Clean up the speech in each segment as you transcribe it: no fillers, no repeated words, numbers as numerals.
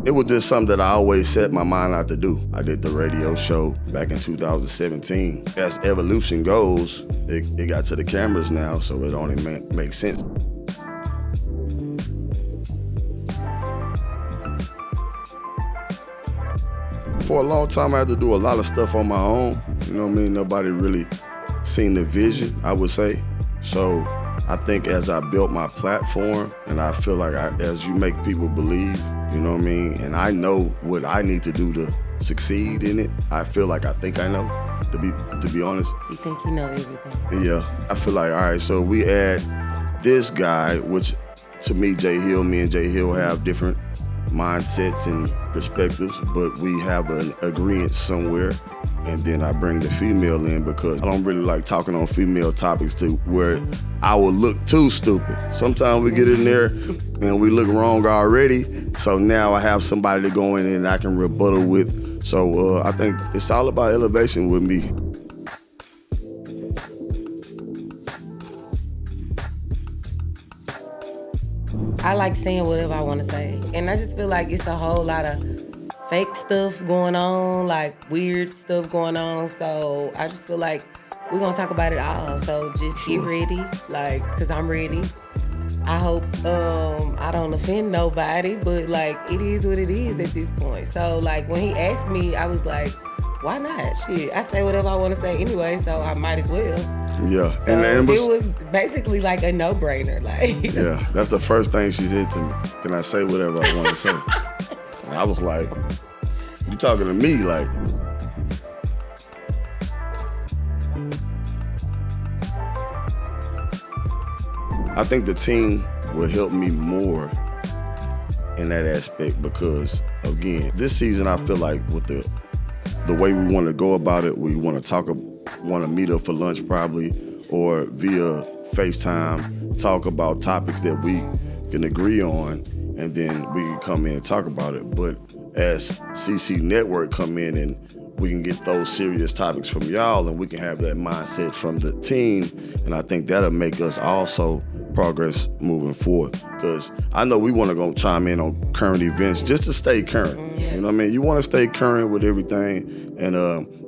It was just something that I always set my mind out to do. I did the radio show back in 2017. As evolution goes, it got to the cameras now, so it only makes sense. For a long time, I had to do a lot of stuff on my own. You know what I mean? Nobody really seen the vision, I would say. So I think as I built my platform, and I feel like as you make people believe, you know what I mean? And I know what I need to do to succeed in it. I feel like I think I know, to be honest. You think you know everything? Yeah. I feel like, all right, so we add this guy, which to me, me and Jay Hill have different mindsets and perspectives, but we have an agreement somewhere. And then I bring the female in because I don't really like talking on female topics to where I will look too stupid. Sometimes we get in there and we look wrong already. So now I have somebody to go in and I can rebuttal with. So I think it's all about elevation with me. I like saying whatever I want to say. And I just feel like it's a whole lot of fake stuff going on, like weird stuff going on. So I just feel like we're going to talk about it all. So just get ready, like, because I'm ready. I hope I don't offend nobody, but like it is what it is at this point. So like when he asked me, I was like, why not? Shit, I say whatever I want to say anyway, so I might as well. Yeah, so and it was basically like a no-brainer. Like, yeah, that's the first thing she said to me. Can I say whatever I want to say? And I was like, you talking to me? Like, I think the team will help me more in that aspect because, again, this season I feel like with the way we want to go about it, we want to meet up for lunch probably, or via FaceTime, talk about topics that we can agree on, and then we can come in and talk about it. But as CC Network come in and we can get those serious topics from y'all, and we can have that mindset from the team, and I think that'll make us also progress moving forward. Because I know we want to go chime in on current events just to stay current. Yeah. You know what I mean? You want to stay current with everything, and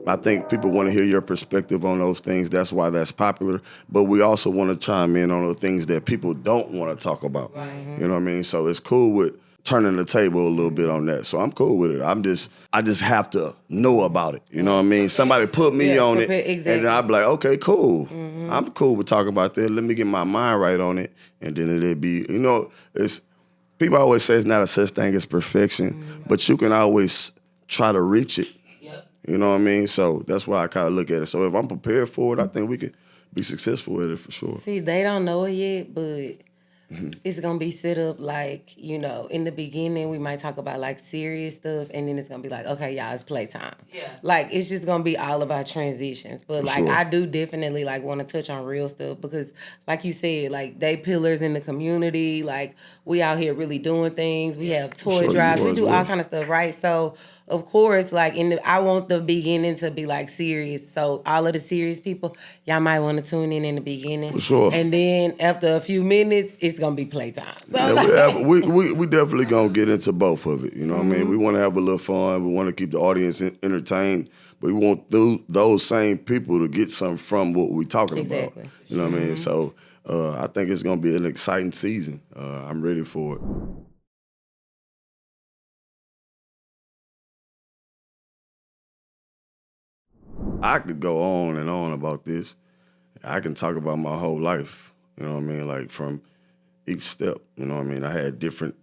I think people want to hear your perspective on those things. That's why that's popular. But we also want to chime in on the things that people don't want to talk about. Right. You know what I mean? So it's cool with turning the table a little bit on that. So I'm cool with it. I just have to know about it. You know what I mean? Somebody put me on it, exactly. And then I'll be like, okay, cool. Mm-hmm. I'm cool with talking about that. Let me get my mind right on it, and then it'll be, it's people always say it's not a such thing as perfection, but you can always try to reach it. You know what I mean? So that's why I kind of look at it. So if I'm prepared for it, I think we can be successful at it for sure. See, they don't know it yet, but it's going to be set up like, in the beginning, we might talk about like serious stuff, and then it's going to be like, okay, y'all, it's playtime. Yeah. Like, it's just going to be all about transitions. But like, I do definitely like want to touch on real stuff because like you said, like they pillars in the community. Like we out here really doing things. We have toy drives. We do all kind of stuff, right? So of course, like I want the beginning to be like serious. So all of the serious people, y'all might want to tune in the beginning. For sure. And then after a few minutes, it's gonna be playtime. So yeah, we definitely gonna get into both of it. You know what I mean? We want to have a little fun. We want to keep the audience entertained. But we want those same people to get something from what we're talking about. You know what I mean? So I think it's gonna be an exciting season. I'm ready for it. I could go on and on about this. I can talk about my whole life, you know what I mean? Like from each step, you know what I mean? I had different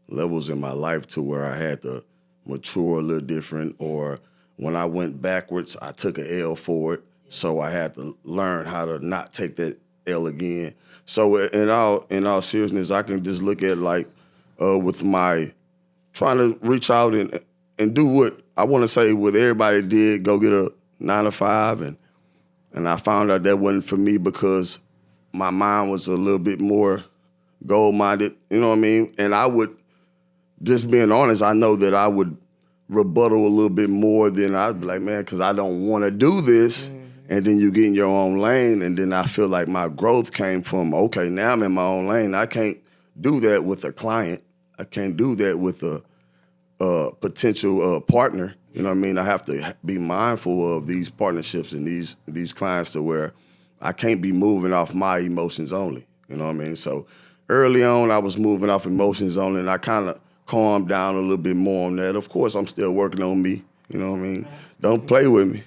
levels in my life to where I had to mature a little different, or when I went backwards, I took an L for it. So I had to learn how to not take that L again. So in all seriousness, I can just look at like with my trying to reach out and do what I want to say what everybody did, go get a 9-to-5, and I found out that wasn't for me because my mind was a little bit more goal-minded, you know what I mean? And I would, just being honest, I know that I would rebuttal a little bit more than I'd be like, man, because I don't want to do this. And then you get in your own lane, and then I feel like my growth came from, okay, now I'm in my own lane. I can't do that with a client. I can't do that with a potential partner. You know what I mean? I have to be mindful of these partnerships and these clients to where I can't be moving off my emotions only. You know what I mean? So early on, I was moving off emotions only, and I kind of calmed down a little bit more on that. Of course, I'm still working on me. You know what I mean? Don't play with me.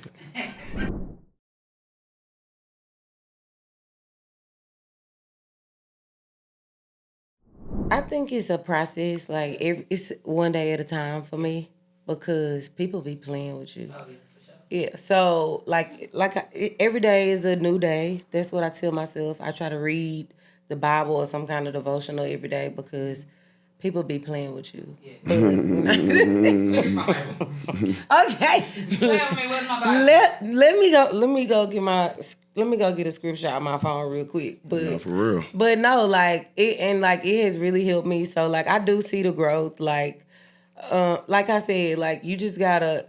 I think it's a process. Like it's one day at a time for me because people be playing with you. Oh yeah, for sure. Yeah. So every day is a new day. That's what I tell myself. I try to read the Bible or some kind of devotional every day because people be playing with you. Yeah. Okay. Play with me. Where's my Bible? Let me go get a scripture out my phone real quick. But yeah, for real. But no, it has really helped me. So I do see the growth. Like I said,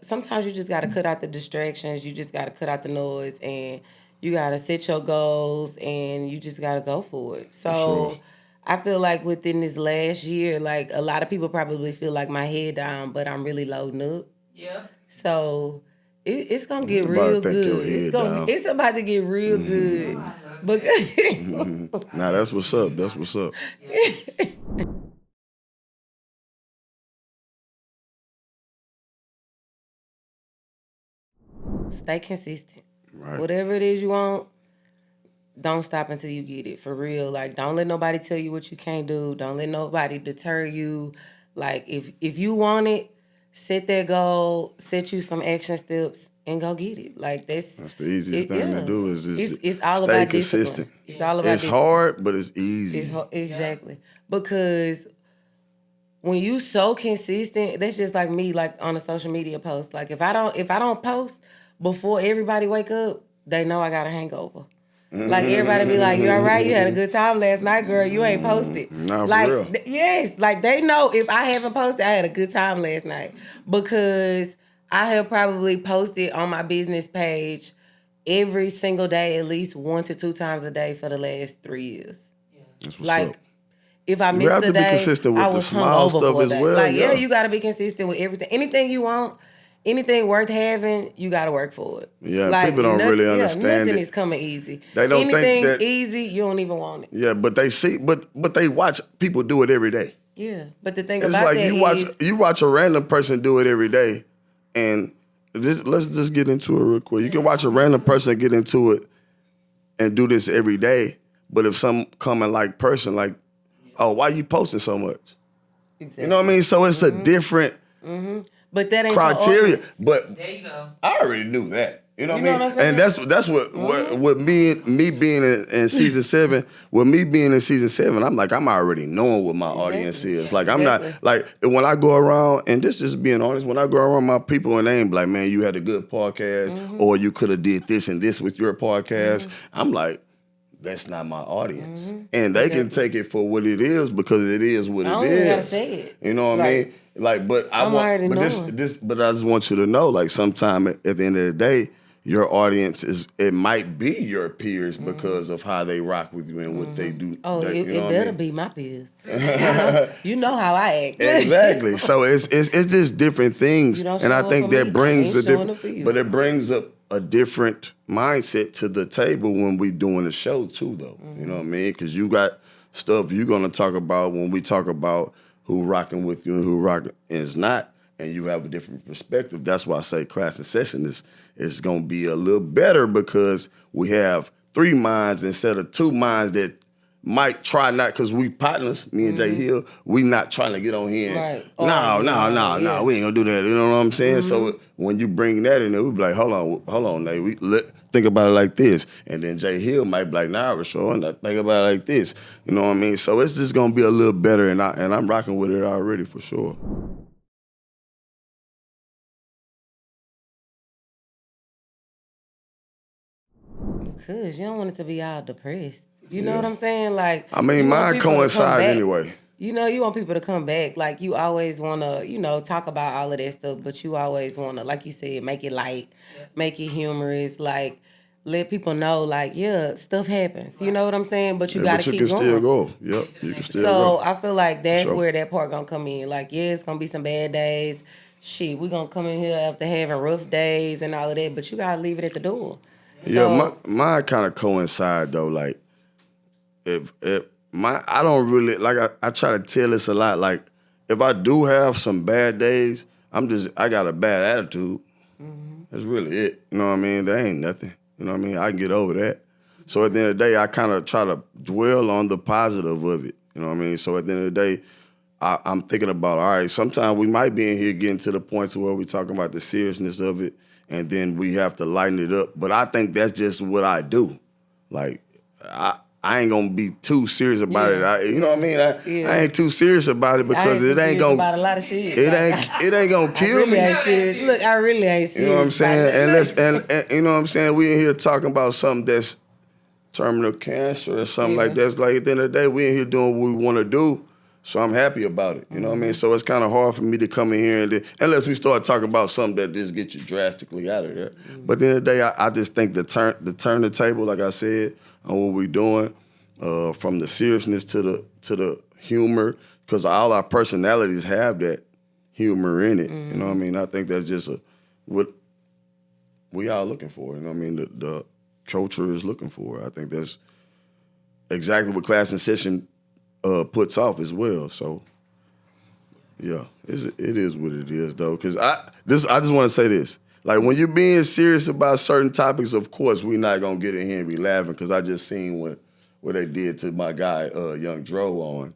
sometimes you just gotta cut out the distractions. You just gotta cut out the noise, and you gotta set your goals, and you just gotta go for it. So. For sure. I feel like within this last year, a lot of people probably feel like my head down, but I'm really loading up. Yeah. So it's gonna get real good. It's about to get real good. Nah, that's what's up. That's what's up. Stay consistent. Right. Whatever it is you want, don't stop until you get it. For real. Don't let nobody tell you what you can't do. Don't let nobody deter you. If you want it, set that goal, set you some action steps, and go get it. That's the easiest thing to do is just it's all stay about consistent. Discipline. It's all about It's discipline. hard, but it's easy. Exactly. Because when you so consistent, that's just like me, on a social media post. If I don't post before everybody wake up, they know I got a hangover. Everybody be like, you all right? You had a good time last night, girl. You ain't posted. Nah, for real. Yes. They know if I haven't posted, I had a good time last night. Because I have probably posted on my business page every single day, at least 1 to 2 times a day for the last 3 years. Yeah. That's what's up. If I missed a day, you have to be consistent with the small stuff as well. You got to be consistent with everything. Anything you want, anything worth having, you got to work for it. Yeah, people don't really understand nothing is coming easy. They don't think that easy, you don't even want it. Yeah, but they see, but they watch people do it every day. Yeah, but the thing it's about like that you watch a random person do it every day, and let's just get into it real quick. You can watch a random person get into it and do this every day, but if some common person oh, why you posting so much? Exactly. You know what I mean? So it's a different but that ain't criteria. But there you go. I already knew that. You know what I mean? And that's what me being in season 7. With me being in season 7, I'm already knowing what my audience is. I'm not when I go around, and this just being honest, when I go around my people and they ain't like, man, you had a good podcast, or you could have did this and this with your podcast. I'm like, that's not my audience. And they can take it for what it is because it is what it is. Gotta say it. You know what I mean? But I just want you to know, sometime at the end of the day, your audience it might be your peers because of how they rock with you and what they do. Oh, it better be my peers. You know how I act. Exactly. So it's just different things, and I think that brings it brings up a different mindset to the table when we doing the show too, though. You know what I mean? Because you got stuff you're gonna talk about when we talk about who rocking with you and who rocking is not, and you have a different perspective. That's why I say Class in Session is going to be a little better because we have 3 minds instead of 2 minds that might try not, because we partners, me and Jay Hill, we not trying to get on here. Right. No, we ain't going to do that. You know what I'm saying? So when you bring that in there, we be like, hold on, Nate. Think about it like this. And then Jay Hill might be like, nah, Rashawn, think about it like this. You know what I mean? So it's just going to be a little better, and I'm rocking with it already for sure. Because you don't want it to be all depressed. You know what I'm saying? Mine coincide anyway. You want people to come back. You always want to, talk about all of that stuff, but you always want to, like you said, make it light, make it humorous. let people know, like, yeah, stuff happens. You know what I'm saying? But you got to keep going. But you can still go. Yep, you can still So go. I feel like that's where that part going to come in. Like, yeah, it's going to be some bad days. Shit, we going to come in here after having rough days and all of that, but you got to leave it at the door. Yeah, mine kind of coincide, though. Like, I don't really, like, I try to tell this a lot. Like, if I do have some bad days, I got a bad attitude. Mm-hmm. That's really it. You know what I mean? There ain't nothing. You know what I mean? I can get over that. So at the end of the day, I kind of try to dwell on the positive of it. You know what I mean? So at the end of the day, I'm thinking about, all right, sometimes we might be in here getting to the point to where we're talking about the seriousness of it, and then we have to lighten it up. But I think that's just what I do. Like, I ain't gonna be too serious about it. You know what I mean? I ain't too serious about it because it ain't gonna. About a lot of shit. It ain't gonna kill really me. Ain't serious. Look, I really ain't serious. You know what I'm saying? And you know what I'm saying? We in here talking about something that's terminal cancer or something like that. It's like at the end of the day, we in here doing what we want to do. So I'm happy about it. You know what I mean? So it's kind of hard for me to come in here unless we start talking about something that just gets you drastically out of there. But at the end of the day, I just think the turn the table, like I said, on what we're doing, from the seriousness to the humor, because all our personalities have that humor in it. You know what I mean? I think that's just what we are looking for. You know what I mean? The culture is looking for. I think that's exactly what Klass and Session puts off as well. So, yeah, it is what it is, though. Because I just want to say this. Like, when you're being serious about certain topics, of course, we're not going to get in here and be laughing, because I just seen what they did to my guy, Young Dro, on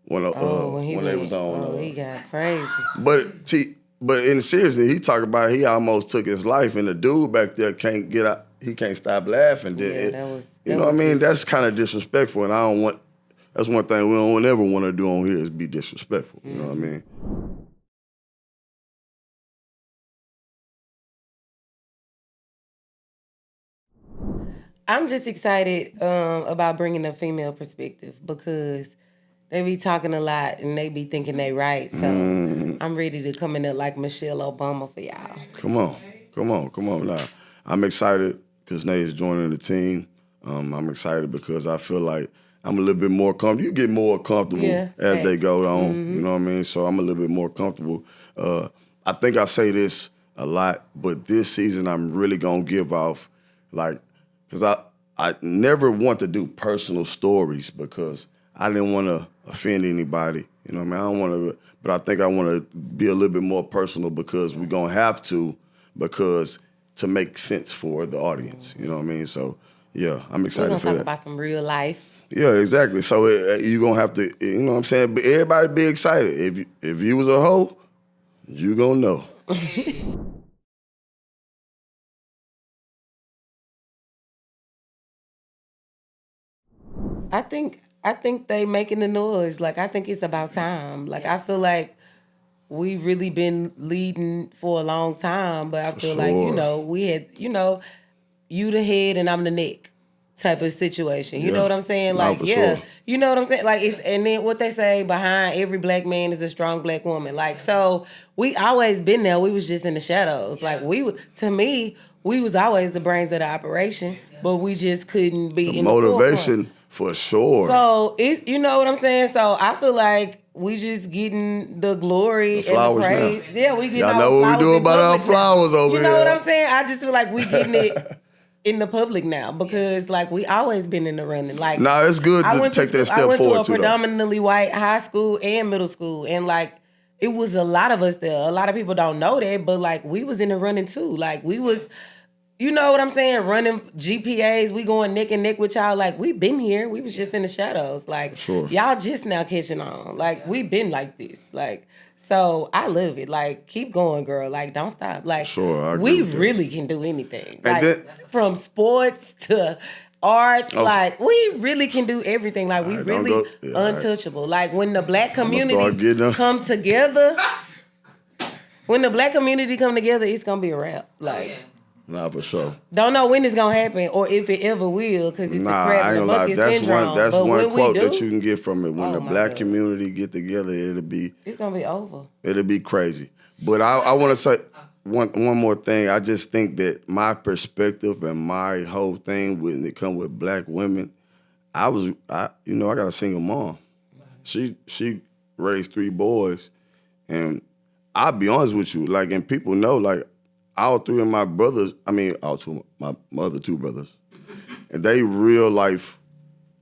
when they was on. Oh, he got crazy. But in seriously, he talked about he almost took his life, and the dude back there can't get out. He can't stop laughing. You know what I mean? That's kind of disrespectful, and I don't want. That's one thing we don't ever want to do on here is be disrespectful. You know what I mean? I'm just excited about bringing a female perspective, because they be talking a lot and they be thinking they right. So I'm ready to come in there like Michelle Obama for y'all. Come on now. I'm excited because Nate is joining the team. I'm excited because I feel like I'm a little bit more comfortable. You get more comfortable as they go on. Mm-hmm. You know what I mean? So I'm a little bit more comfortable. I think I say this a lot, but this season I'm really going to give off, like, because I never want to do personal stories because I didn't want to offend anybody. You know what I mean? I don't want to, but I think I want to be a little bit more personal because we're going to have to, because to make sense for the audience. You know what I mean? So, yeah, I'm excited for that. We're going to talk about some real life. Yeah, exactly. So you're going to have to, you know what I'm saying? But everybody be excited. If you was a hoe, you going to know. I think they making the noise. Like, I think it's about time. Like, I feel like we really been leading for a long time, but I feel like, we had, you the head and I'm the neck type of situation. You know what I'm saying? Like, sure. You know what I'm saying? Like, and then what they say, behind every black man is a strong black woman. Like, so we always been there. We was just in the shadows. Like, to me, we was always the brains of the operation, but we just couldn't be in the motivation for sure. So it's, you know what I'm saying? So I feel like we just getting the glory and the praise. Now. Yeah, we getting y'all know what we do about our flowers over here. You know what I'm saying? I just feel like we getting it in the public now, because like we always been in the running. Like, it's good to take that step forward. I went to a predominantly white high school and middle school, and like it was a lot of us there. A lot of people don't know that, but like we was in the running too. Like we was, you know what I'm saying, running GPAs. We going neck and neck with y'all. Like we been here. We was just in the shadows. Like y'all just now catching on. Like we been like this. Like. So I love it. Like, keep going, girl. Like, don't stop. Like, we really can do anything. Like, from sports to arts. Like, we really can do everything. Like, we really untouchable. Like, when the black community come together, it's gonna be a wrap. Like. Nah, for sure. Don't know when it's gonna happen or if it ever will, because it's the crab in the bucket syndrome. That's one quote that you can get from it. When the black community get together, it's gonna be over. It'll be crazy. But I want to say, one more thing. I just think that my perspective and my whole thing when it comes with black women, I got a single mom. She raised 3 boys, and I'll be honest with you, like, and people know, like, all 3 of my brothers, my other 2 brothers, and they real life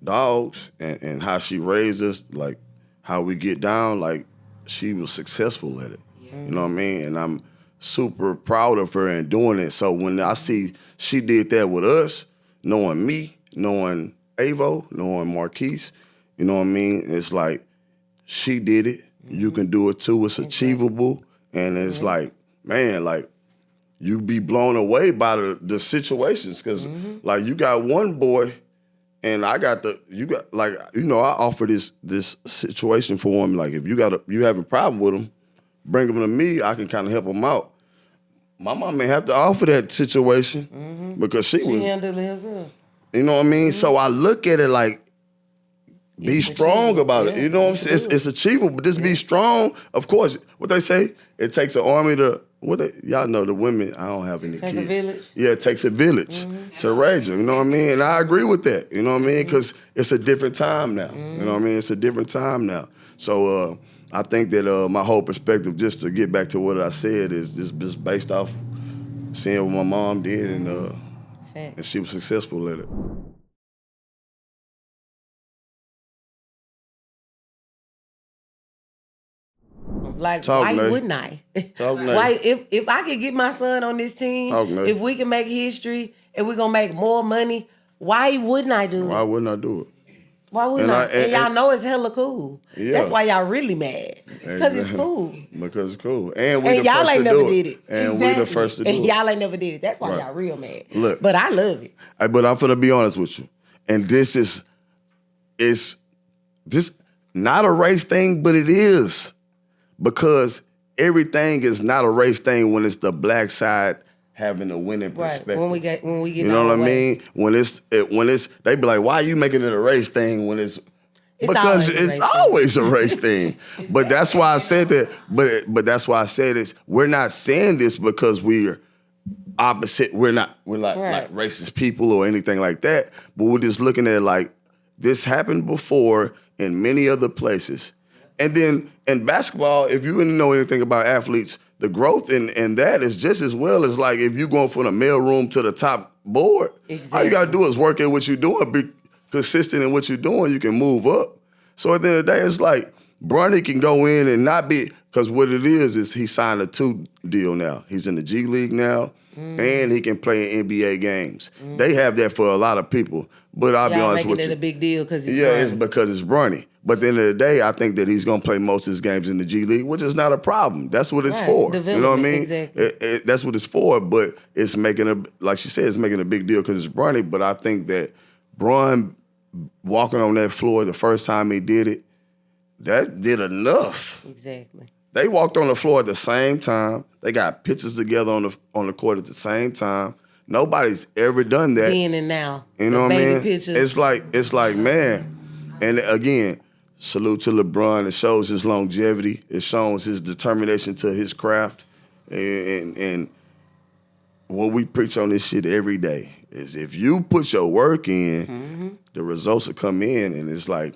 dogs, and how she raised us, like, how we get down, like, she was successful at it. You know what I mean? And I'm super proud of her in doing it. So when I see she did that with us, knowing me, knowing Avo, knowing Marquise, you know what I mean? It's like, she did it. You can do it too. It's achievable. And it's like, man, like, you be blown away by the situations. Because, like, you got one boy, and I offer this situation for him. Like, if you have a problem with him, bring him to me. I can kind of help him out. My mom may have to offer that situation because she was handled it herself. You know what I mean? So I look at it like, be strong about it. You know what I'm saying? It's achievable, but just be strong. Of course, what they say, it takes an army to, y'all know the women, I don't have any kids. Takes a village. Yeah, it takes a village to raise them, you know what I mean? And I agree with that, you know what I mean? Because it's a different time now, you know what I mean? It's a different time now. So I think that my whole perspective, just to get back to what I said, is just based off seeing what my mom did, and she was successful at it. Like, why wouldn't I? Why, if I could get my son on this team, if we can make history and we're gonna make more money, why wouldn't I do it? Why wouldn't I do it? Why wouldn't I? And y'all know it's hella cool. Yeah. That's why y'all really mad. Because it's cool. Because it's cool. And we the y'all first ain't to never do did it. it. And exactly. we the first to do it. And y'all ain't never did it. That's why y'all real mad. Look. But I love it. But I'm finna be honest with you. And this not a race thing, but it is. Because everything is not a race thing when it's the black side having a winning perspective. When we get you know what I mean? When it's they be like, why are you making it a race thing when it's because it's always a race thing. But that's why I said that. But that's why I said this. We're not saying this because we're opposite. We're like racist people or anything like that. But we're just looking at like this happened before in many other places. And then in basketball, if you didn't know anything about athletes, the growth in that is just as well as like if you're going from the mailroom to the top board. Exactly. All you gotta do is work at what you're doing, be consistent in what you're doing, you can move up. So at the end of the day, it's like Bronny can go in and not be, because what it is he signed a 2 deal now. He's in the G League now, and he can play in NBA games. They have that for a lot of people. But I'll be honest with you. Making it a big deal because it's Bronny. It's because it's Bronny. But at the end of the day, I think that he's going to play most of his games in the G League, which is not a problem. That's what it's for. You know what I mean? Exactly. That's what it's for, but it's making like she said, it's making a big deal because it's Bronny. But I think that Bron walking on that floor the first time he did it, that did enough. Exactly. They walked on the floor at the same time. They got pictures together on the court at the same time. Nobody's ever done that. Then and now. You know what I mean? Pictures. It's like, man. And again, salute to LeBron. It shows his longevity. It shows his determination to his craft. And what we preach on this shit every day is if you put your work in, the results will come in. And it's like,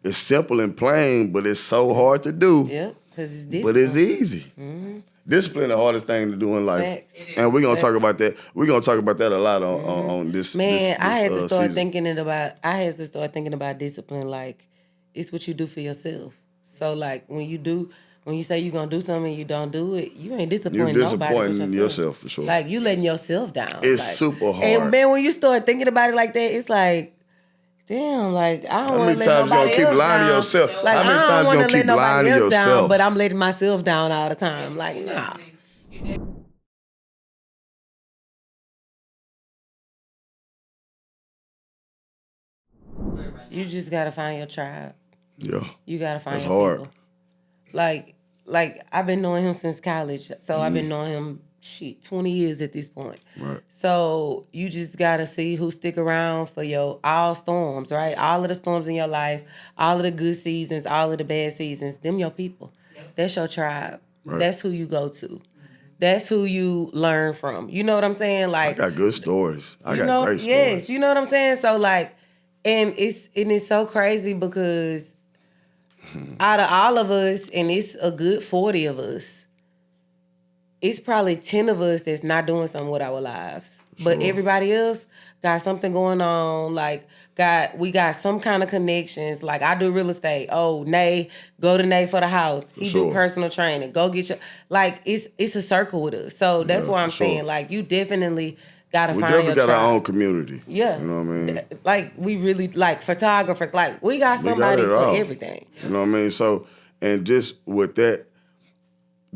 it's simple and plain, but it's so hard to do. Yeah, because it's discipline. But it's easy. Discipline the hardest thing to do in life. And we're going to talk about that. We're going to talk about that a lot on this Man, I had to start season. thinking about discipline like it's what you do for yourself. So like when you say you're going to do something and you don't do it, you ain't disciplining nobody. You're disappointing yourself for sure. Like you letting yourself down. It's super hard. And man, when you start thinking about it like that, it's like, damn, like I don't want to let nobody else down. How many times you gonna keep lying to yourself? Like How many I don't want to let nobody else down, yourself? but I'm letting myself down all the time. Like, nah. You just gotta find your tribe. Yeah. You gotta find your hard. People. Like I've been knowing him since college. So I've been knowing him 20 years at this point. Right. So you just gotta see who stick around for your all storms, right? All of the storms in your life, all of the good seasons, all of the bad seasons, them your people. Yep. That's your tribe. Right. That's who you go to. that's who you learn from. You know what I'm saying? Like, I got good stories. I got great stories. Yes, you know what I'm saying? So like, and it's so crazy because out of all of us, and it's a good 40 of us, it's probably 10 of us that's not doing something with our lives. Sure. But everybody else got something going on. Like, we got some kind of connections. Like, I do real estate. Oh, Nay, go to Nay for the house. He do personal training. Go get your... Like, it's a circle with us. So that's why I'm saying, like, you definitely gotta find your tribe. We definitely got our own community. Yeah. You know what I mean? Like, we really... Like, photographers. Like, we got somebody for everything. You know what I mean? So, and just with that,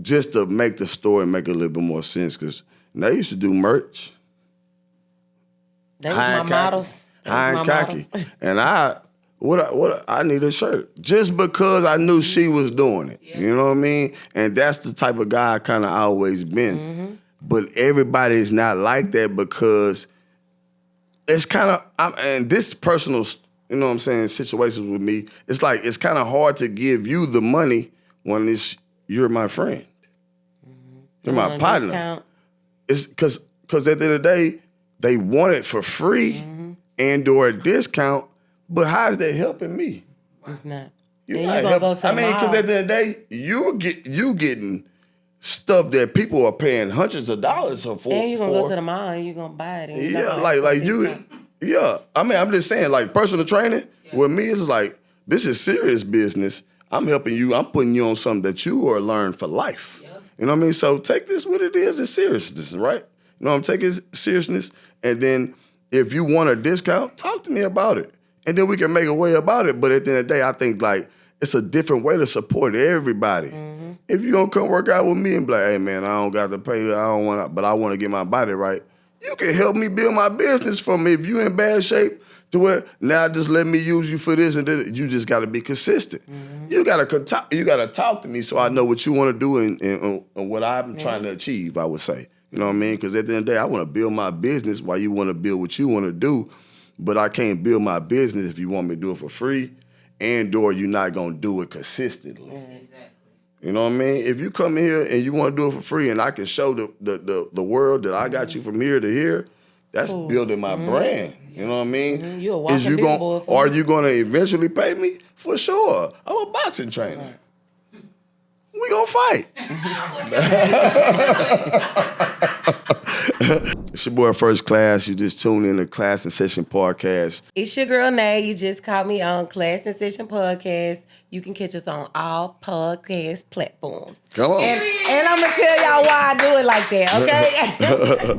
just to make the story make a little bit more sense, because they used to do merch. They was my models. High and cocky. And I need a shirt. Just because I knew she was doing it. Yeah. You know what I mean? And that's the type of guy I kind of always been. Mm-hmm. But everybody's not like that because it's kind of, and this personal, you know what I'm saying, situations with me, it's like, it's kind of hard to give you the money when you're my friend. Mm-hmm. You're my partner. Discount. It's because at the end of the day, they want it for free and or a discount, but how is that helping me? It's not. You're not helping. I mean, because at the end of the day, you getting stuff that people are paying hundreds of dollars for. And you're going to go to the mall and you're going to buy it. And like you, yeah. I mean, I'm just saying, like, personal training, with me, it's like, this is serious business. I'm helping you. I'm putting you on something that you are learn for life. Yep. You know what I mean? So take this what it is, it's seriousness, right? You know, I'm taking seriousness, and then if you want a discount, talk to me about it. And then we can make a way about it. But at the end of the day, I think, like, it's a different way to support everybody. Mm-hmm. If you're going to come work out with me and be like, hey, man, I don't got to pay, but I want to get my body right, you can help me build my business for me. If you in bad shape, to where now just let me use you for this and then you just got to be consistent. Mm-hmm. You got to talk to me so I know what you want to do and what I'm trying to achieve, I would say. You know what I mean? Because at the end of the day, I want to build my business while you want to build what you want to do. But I can't build my business if you want me to do it for free and or you're not going to do it consistently. Exactly. You know what I mean? If you come in here and you want to do it for free and I can show the world that I got you from here to here, that's building my brand. You know what I mean? Mm-hmm. You're a walking billboard. Are you going to eventually pay me? For sure. I'm a boxing trainer. Right. We gonna fight. It's your boy First Klass. You just tuned in to Klass and Session Podcast. It's your girl Nay. You just caught me on Klass and Session Podcast. You can catch us on all podcast platforms. Come on. And I'm gonna tell y'all why I do it like that, okay?